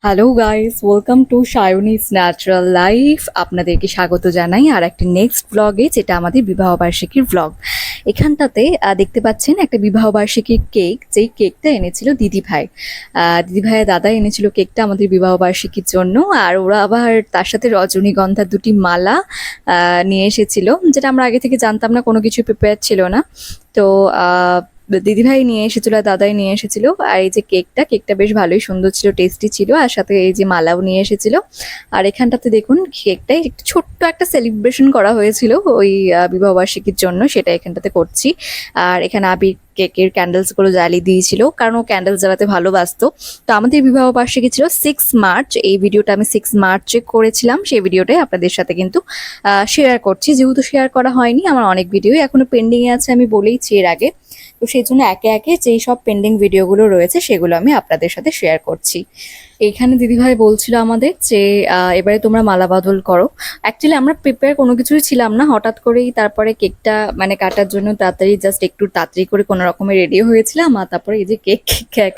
Hello guys, welcome to সায়নিস natural life. আপনাদেরকে স্বাগত জানাই আর একটা নেক্সট ব্লগে, যেটা আমাদের বিবাহবার্ষিকীর ব্লগ। এখানটাতে দেখতে পাচ্ছেন একটা বিবাহবার্ষিকীর কেক, যেই কেকটা এনেছিল দিদিভাই। দিদিভাইয়ের দাদা এনেছিল কেকটা আমাদের বিবাহবার্ষিকীর জন্য। আর ওরা আবার তার সাথে রজনীগন্ধার দুটি মালা নিয়ে এসেছিল, যেটা আমরা আগে থেকে জানতাম না, কোনো কিছু প্রিপেয়ার ছিল না। তো দিদিভাই নিয়ে এসেছিল আর দাদাই নিয়ে এসেছিল। আর এই যে কেকটা কেকটা বেশ ভালোই সুন্দর ছিল, টেস্টি ছিল। আর সাথে এই যে মালাও নিয়ে এসেছিল। আর এখানটাতে দেখুন কেকটাই একটু ছোট্ট একটা সেলিব্রেশন করা হয়েছিল ওই বিবাহবার্ষিকীর জন্য, সেটা এখানটাতে করছি। আর এখানে আবির কেকের ক্যান্ডেলস গুলো জ্বালিয়ে দিয়েছিল, কারণ ও ক্যান্ডেল জ্বালাতে ভালোবাসতো। তো আমাদের বিবাহবার্ষিকী ছিল 6 মার্চ। এই ভিডিওটা আমি 6 মার্চে করেছিলাম, সেই ভিডিওটাই আপনাদের সাথে কিন্তু শেয়ার করছি। যেহেতু শেয়ার করা হয়নি, আমার অনেক ভিডিও এখনো পেন্ডিং এ আছে, আমি বলেইছি এর আগে। তো সেই জন্য একে একে যেই সব পেন্ডিং ভিডিওগুলো রয়েছে সেগুলো আমি আপনাদের সাথে শেয়ার করছি। এইখানে দিদিভাই বলছিল আমাদের যে এবারে তোমরা মালা বদল করো। অ্যাকচুয়ালি আমরা প্রিপেয়ার কোনো কিছুই ছিলাম না, হঠাৎ করেই তারপরে কেকটা মানে কাটার জন্য তাড়াতাড়ি জাস্ট একটু তাড়াতাড়ি করে কোনো রকমে রেডি হয়েছিলাম। আর তারপরে এই যে কেক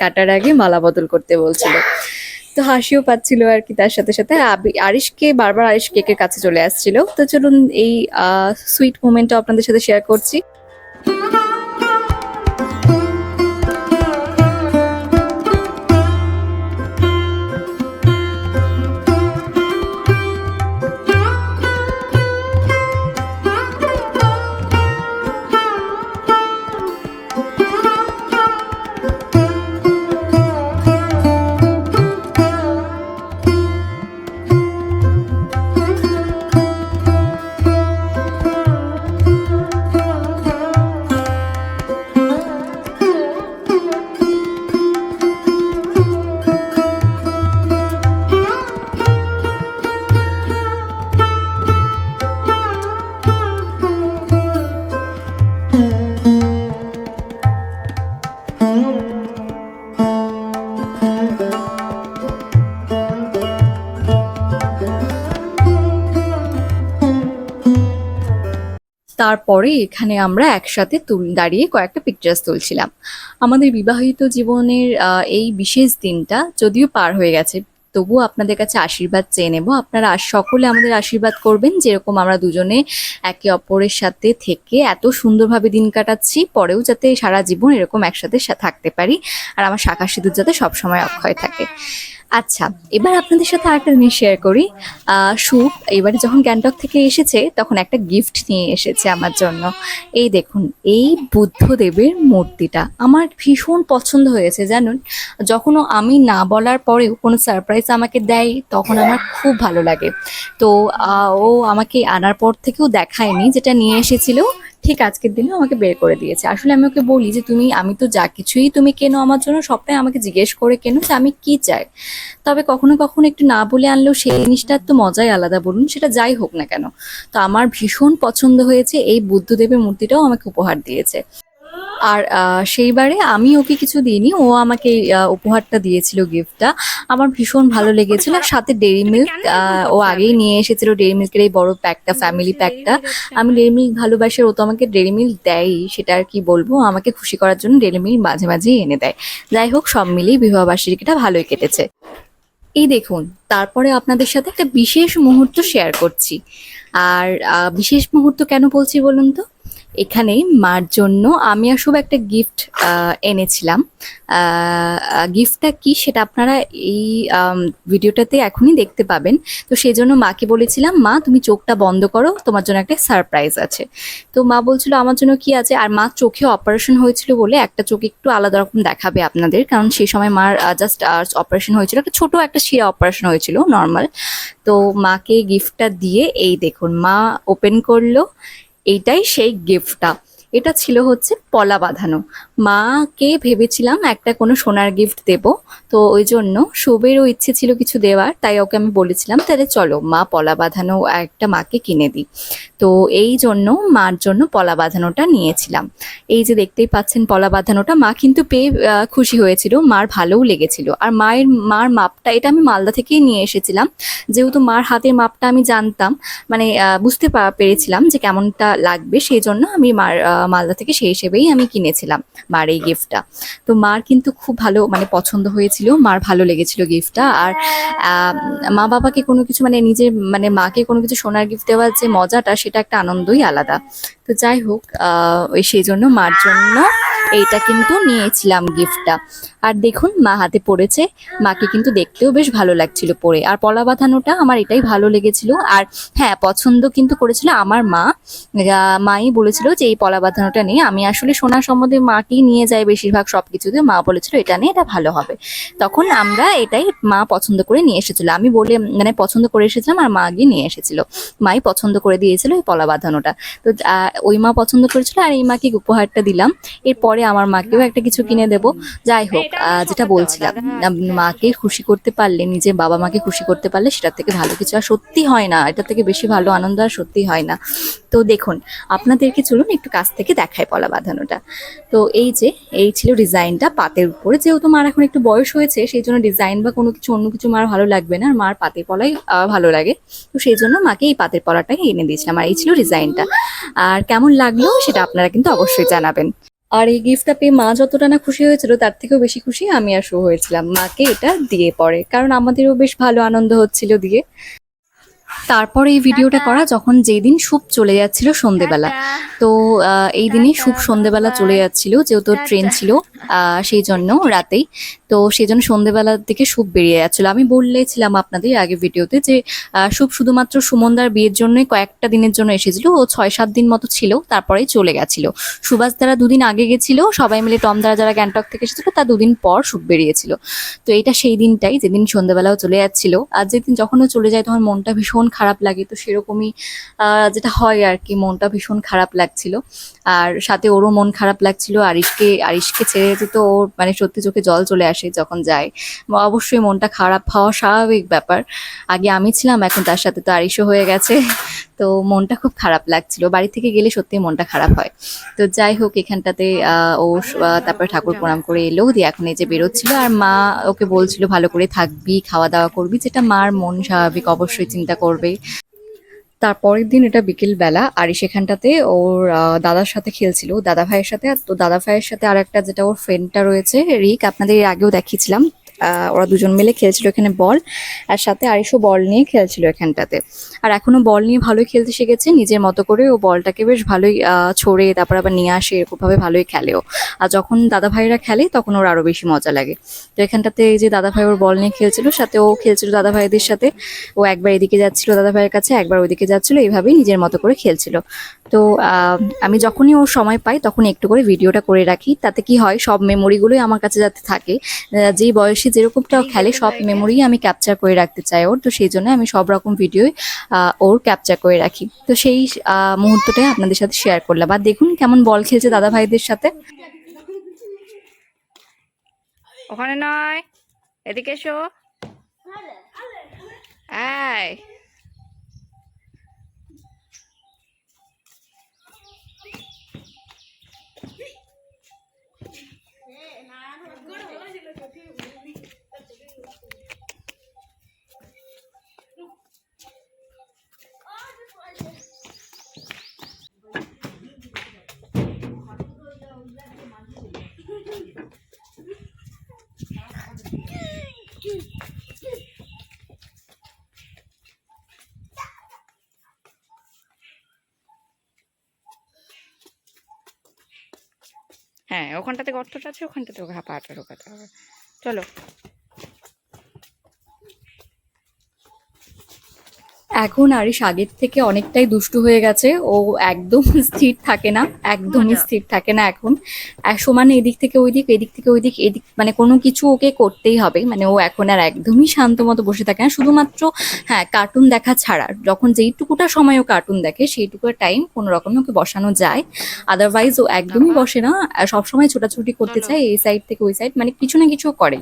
কাটার আগে মালা বদল করতে বলছিল। তো হাসিও পাচ্ছিল আর কি। তার সাথে সাথে আরিশকে বারবার আরিশ কেকের কাছে চলে আসছিল। তো চলুন এই সুইট মোমেন্টটা আপনাদের সাথে শেয়ার করছি। তারপরে এখানে আমরা একসাথে দাঁড়িয়ে কয়েকটা পিকচার্স তুলছিলাম। আমাদের বিবাহিত জীবনের এই বিশেষ দিনটা যদিও পার হয়ে গেছে, তবুও আপনাদের কাছে আশীর্বাদ চেয়ে নেব। আপনারা সকলে আমাদের আশীর্বাদ করবেন, যেরকম আমরা দুজনে একে অপরের সাথে থেকে এত সুন্দরভাবে দিন কাটাচ্ছি, পরেও যাতে সারা জীবন এরকম একসাথে থাকতে পারি। আর আমার শাঁখা সিঁদুর যাতে সবসময় অক্ষয় থাকে। আচ্ছা, এবার আপনাদের সাথে আরেকটা জিনিস শেয়ার করি। সুপ এবারে যখন গ্যাংটক থেকে এসেছে, তখন একটা গিফট নিয়ে এসেছে আমার জন্য। এই দেখুন, এই বুদ্ধদেবের মূর্তিটা আমার ভীষণ পছন্দ হয়েছে জানুন। যখনও আমি না বলার পরেও কোনো সারপ্রাইজ আমাকে দেয়, তখন আমার খুব ভালো লাগে। তো ও আমাকে আনার পর থেকেও দেখায়নি, যেটা নিয়ে এসেছিল ঠিক আজকের দিনে আমাকে বের করে দিয়েছে। আসলে আমি ওকে বলি যে আমি তো যা কিছুই তুমি কেনো আমার জন্য, সবটাই আমাকে জিজ্ঞেস করে কেনো যে আমি কি চাই। তবে কখনো কখনো একটু না বলে আনলেও সেই জিনিসটার তো মজাই আলাদা, বলুন সেটা যাই হোক না কেন। তো আমার ভীষণ পছন্দ হয়েছে, এই বুদ্ধদেবের মূর্তিটাও আমাকে উপহার দিয়েছে। আর সেইবারে আমি ওকে কিছু দিইনি, ও আমাকে উপহারটা দিয়েছিল, গিফটটা। আমার ভীষণ ভালো লেগেছিল। আর সাথে ডেইরি মিল্ক ও আগেই নিয়ে এসেছিল, ডেইরি মিল্কের এই বড় প্যাকটা, ফ্যামিলি প্যাকটা। আমি ডেইরি মিল্ক ভালোবাসি, ও তো আমাকে ডেইরি মিল্ক দেয়ই, সেটা আর কি বলবো। আমাকে খুশি করার জন্য ডেইরি মিল্ক মাঝে মাঝেই এনে দেয়। যাই হোক, সব মিলিয়ে বিবাহবার্ষিকীটা ভালোই কেটেছে। এই দেখুন, তারপরে আপনাদের সাথে একটা বিশেষ মুহূর্ত শেয়ার করছি। আর বিশেষ মুহূর্ত কেন বলছি বলুন তো। এখানে মার জন্য আমি আসলে একটা গিফট এনেছিলাম। গিফটটা কি সেটা আপনারা এই ভিডিওটাতে এখনই দেখতে পাবেন। তো সেই জন্য মাকে বলেছিলাম, মা তুমি চোখটা বন্ধ করো, তোমার জন্য একটা সারপ্রাইজ আছে। তো মা বলছিল আমার জন্য কি আছে। আর মা চোখে অপারেশন হয়েছিল বলে একটা চোখ একটু আলাদা রকম দেখাবে আপনাদের, কারণ সেই সময় মার জাস্ট অপারেশন হয়েছিল, একটা ছোট একটা শিরা অপারেশন হয়েছিল নর্মাল। তো মাকে গিফটটা দিয়ে এই দেখুন, মা ওপেন করলো। এইটাই সেই গিফটটা। এটা ছিল হচ্ছে পলা বাঁধানো। মাকে ভেবেছিলাম একটা কোনো সোনার গিফট দেব, তো ওই জন্য শুভেরও ইচ্ছে ছিল কিছু দেওয়ার, তাই ওকে আমি বলেছিলাম তাহলে চলো মা পলা বাঁধানো একটা মাকে কিনে দিই। তো এই জন্য মার জন্য পলা বাঁধানোটা নিয়েছিলাম। এই যে দেখতেই পাচ্ছেন পলা বাঁধানোটা, মা কিন্তু পেয়ে খুশি হয়েছিল, মার ভালোও লেগেছিল। আর মার মাপটা এটা আমি মালদা থেকেই নিয়ে এসেছিলাম, যেহেতু মার হাতের মাপটা আমি জানতাম, মানে বুঝতে পেরেছিলাম যে কেমনটা লাগবে, সেই জন্য আমি মার মালদা থেকে, সেই হিসেবেই আমি কিনেছিলাম মার এই গিফটটা। তো মার কিন্তু খুব ভালো মানে পছন্দ হয়েছিল, মার ভালো লেগেছিল গিফটটা। আর আহ, মা বাবাকে কোনো কিছু মানে নিজের মানে মাকে কোনো কিছু সোনার গিফট দেওয়ার যে মজাটা, সেটা একটা আনন্দই আলাদা। তো যাই হোক, ওই সেই জন্য মার জন্য এইটা কিন্তু নিয়েছিলাম গিফটটা। আর দেখুন মা হাতে পড়েছে, মাকে কিন্তু দেখতেও বেশ ভালো লাগছিল পরে। আর পলা বাঁধানোটা আমার এটাই ভালো লেগেছিল। আর হ্যাঁ, পছন্দ কিন্তু করেছিল আমার মা। মাই বলেছিল যে এই পলা বাঁধানোটা নিয়ে, আমি আসলে সোনা সম্বন্ধে মাকেই নিয়ে যাই বেশিরভাগ সবকিছুতে, মা বলেছিল এটা নিয়ে এটা ভালো হবে। তখন আমরা এটাই মা পছন্দ করে নিয়ে এসেছিল, আমি বলে মানে পছন্দ করে এসেছিলাম আর মা গিয়ে নিয়ে এসেছিল। মাই পছন্দ করে দিয়েছিল এই পলা বাঁধানোটা। তো ওই মা পছন্দ করেছিল আর এই মাকে উপহারটা দিলাম। এরপরে আমার মাকেও একটা কিছু কিনে দেব। যাই হোক, যেটা বলছিলাম, মাকে খুশি করতে পারলে, নিজের বাবা মাকে খুশি করতে পারলে সেটার থেকে ভালো কিছু আর সত্যি হয় না, এটার থেকে বেশি ভালো আনন্দ আর সত্যি হয় না। তো দেখুন, আপনাদেরকে চলুন একটু কাছ থেকে দেখায় পলা বাঁধানোটা। তো এই যে, এই ছিল ডিজাইনটা পাতের উপরে। যেহেতু মার এখন একটু বয়স হয়েছে, সেই জন্য ডিজাইন বা কোনো কিছু অন্য কিছু মার ভালো লাগবে না, আর মার পাতের পলাই ভালো লাগে। তো সেই জন্য মাকে এই পাতের পলাটাই এনে দিয়েছিলাম, আর এই ছিল ডিজাইনটা। আর কেমন লাগলো সেটা আপনারা কিন্তু অবশ্যই জানাবেন। আর এই গিফটটা পেয়ে মা যতটা না খুশি হয়েছিল, তার থেকেও বেশি খুশি আমি আর শো হয়েছিলাম মাকে এটা দিয়ে পরে, কারণ আমাদেরও বেশ ভালো আনন্দ হচ্ছিল দিয়ে। তারপর এই ভিডিওটা করা যখন যেদিন শুভ চলে যাচ্ছিল সন্ধেবেলা। তো এই দিনে শুভ সন্ধেবেলা চলে যাচ্ছিল, যেহেতু ট্রেন ছিল সেই জন্য রাতেই। তো সেই জন্য সন্ধেবেলার দিকে শুভ বেরিয়ে যাচ্ছিল। আমি বলেছিলাম আপনাদের আগে ভিডিওতে যে শুভ শুধুমাত্র সুমনদার বিয়ের জন্যই কয়েকটা দিনের জন্য এসেছিল, ও 6-7 দিন মতো ছিল, তারপরেই চলে গেছিল। সুভাষ দ্বারা 2 দিন আগে গেছিল, সবাই মিলে টম দ্বারা যারা গ্যাংটক থেকে এসেছিল তার 2 দিন পর শুভ বেরিয়েছিল। তো এটা সেই দিনটাই যেদিন সন্ধ্যাবেলাও চলে যাচ্ছিল। আর যেদিন যখনও চলে যায় তখন মনটা ভীষণ খারাপ লাগে। তো সেরকমই যেটা হয় আর কি, মনটা ভীষণ খারাপ লাগছিল। আর সাথে ওরও মন খারাপ লাগছিল, আরিশকে ছেড়ে যেতে তো ওর মানে সত্যি চোখে জল চলে আসে যখন যায়। অবশ্যই মনটা খারাপ হওয়া স্বাভাবিক ব্যাপার। আগে আমি ছিলাম, এখন তার সাথে তো আরিশও হয়ে গেছে। তো মনটা খুব খারাপ লাগছিল, বাড়ি থেকে গেলে সত্যি মনটা খারাপ হয়। তো যাই হোক, এখানটাতে ও তারপরে ঠাকুর প্রণাম করে এলো, দিয়ে এখন এই যে বেরোচ্ছিল। আর মা ওকে বলছিল ভালো করে থাকবি, খাওয়া দাওয়া করবি, যেটা মার মন স্বাভাবিক, অবশ্যই চিন্তা করবে। তারপরের দিন এটা বিকেল বেলা, আর সেখানটাতে ওর দাদার সাথে খেলছিল, দাদা ভাইয়ের সাথে। তো দাদা ভাইয়ের সাথে আর একটা যেটা ওর ফ্রেন্ডটা রয়েছে রিক, আপনাদের এর আগেও দেখিয়েছিলাম। ওরা দুজন মিলে খেলছিল এখানে বল, আর সাথে আরিশও বল নিয়ে খেলছিল এখানটাতে। আর এখনো বল নিয়ে ভালোই খেলতে শিখেছে নিজের মতো করে, ও বলটাকে বেশ ভালোই ছড়ে তারপর আবার নিয়ে আসে, এরকমভাবে ভালোই খেলেও। আর যখন দাদা ভাইরা খেলে তখন ওর আরো বেশি মজা লাগে। তো এখানটাতে এই যে দাদা ভাই ওর বল নিয়ে খেলছিল, সাথে ও খেলছিল দাদা ভাইদের সাথে। ও একবার এদিকে যাচ্ছিল দাদা ভাইয়ের কাছে, একবার ওইদিকে যাচ্ছিল, এইভাবেই নিজের মতো করে খেলছিল। তো আমি যখনই ওর সময় পাই তখন একটু করে ভিডিওটা করে রাখি, তাতে কি হয় সব মেমোরিগুলোই আমার কাছে যাতে থাকে। যেই বয়সে যেরকমটা ও খেলে সব মেমোরি আমি ক্যাপচার করে রাখতে চাই ওর। তো সেই জন্য আমি সব রকম ভিডিও ওর ক্যাপচার করে রাখি। তো সেই মুহূর্তটাই আপনাদের সাথে শেয়ার করলাম। আর দেখুন কেমন বল খেলছে দাদা ভাইদের সাথে। ওখানে নয়, এদিকে এসো। আয়, হ্যাঁ ওখানটাতে গর্তটা আছে, ওখানটাতে ওকে পাটা ঢোকাতে হবে। চলো। এখন আরিশ আগের থেকে অনেকটাই দুষ্টু হয়ে গেছে, ও একদম স্থির থাকে না, একদমই স্থির থাকে না এখন। সমানে এদিক থেকে ওই দিক, এদিক থেকে ওই দিক, এদিক মানে কোনো কিছু ওকে করতেই হবে। মানে ও এখন আর একদমই শান্ত মতো বসে থাকে না, শুধুমাত্র হ্যাঁ কার্টুন দেখা ছাড়া, যখন যেইটুকুটা সময় ও কার্টুন দেখে সেইটুকু টাইম কোনো রকমে ওকে বসানো যায়। আদারওয়াইজ ও একদমই বসে না, সবসময় ছোটাছুটি করতে চায় এই সাইড থেকে ওই সাইড, মানে কিছু না কিছু করে।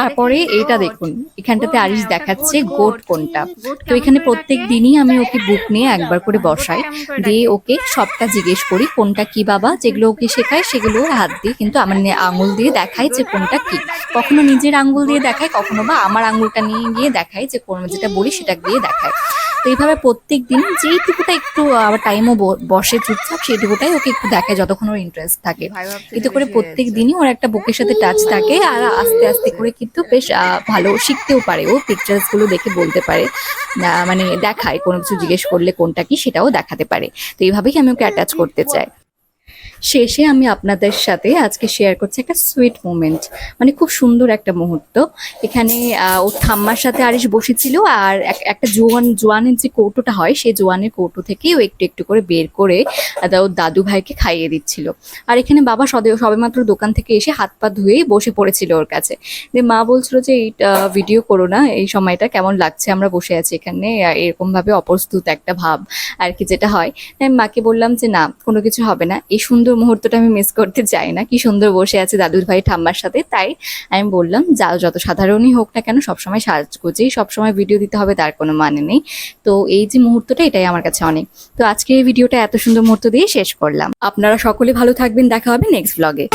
তারপরে এটা দেখুন, এখানটাতে আরিশ দেখাচ্ছে গোট কোনটা। তো এখানে প্রত্যেক দিনই আমি ওকে বুক নিয়ে একবার করে বসাই, দিয়ে ওকে সবটা জিজ্ঞেস করি কোনটা কি বাবা, যেগুলো ওকে শেখায় সেগুলো হাত দিয়ে কিন্তু আমার আঙুল দিয়ে দেখাই যে কোনটা কি। কখনো নিজের আঙুল দিয়ে দেখায়, কখনো বা আমার আঙুলটা নিয়ে গিয়ে দেখায় যে কোন যেটা বলি সেটা দিয়ে দেখায়। তো এইভাবে প্রত্যেক দিন যেইটুকুটা একটু আবার টাইমও বসে চুপচাপ সেইটুকুটাই ওকে একটু দেখায় যতক্ষণ ওর ইন্টারেস্ট থাকে। এতে করে প্রত্যেক দিনই ওর একটা বুকের সাথে টাচ থাকে, আর আস্তে আস্তে করে কিন্তু বেশ ভালো শিখতেও পারে। ও পিকচার্স গুলো দেখে বলতে পারে, মানে দেখায় কোনো কিছু জিজ্ঞেস করলে কোনটা কি সেটাও দেখাতে পারে। তো এইভাবেই আমি ওকে অ্যাটাচ করতে চাই। শেষে আমি আপনাদের সাথে আজকে শেয়ার করছি একটা সুইট মোমেন্ট, মানে খুব সুন্দর একটা মুহূর্ত। এখানে ওর ঠাম্মার সাথে আরিশ বসেছিল, আর একটা জোয়ানের যে কৌটোটা হয় সেই জোয়ানের কৌটো থেকে ও একটু একটু করে বের করে ওর দাদু ভাইকে খাইয়ে দিচ্ছিল। আর এখানে বাবা সবেমাত্র দোকান থেকে এসে হাত পা ধুয়েই বসে পড়েছিল ওর কাছে। যে মা বলছিল যে এই ভিডিও করো না, এই সময়টা কেমন লাগছে আমরা বসে আছি এখানে, এরকম ভাবে অপ্রস্তুত একটা ভাব আর কি যেটা হয়। আমি মাকে বললাম যে না, কোনো কিছু হবে না, এই সুন্দর মুহূর্তটা আমি মিস করতে চাই না। কি সুন্দর বসে আছে দাদুর ভাই ঠাম্মার সাথে, তাই আমি বললাম যত সাধারণই হোক না কেন সবসময় সাজগোজেই সবসময় ভিডিও দিতে হবে তার কোনো মানে নেই। তো এই যে মুহূর্তটা এটাই আমার কাছে অনেক। তো আজকে এই ভিডিওটা এত সুন্দর মুহূর্ত দিয়ে শেষ করলাম। আপনারা সকলে ভালো থাকবেন, দেখা হবে নেক্সট ব্লগে।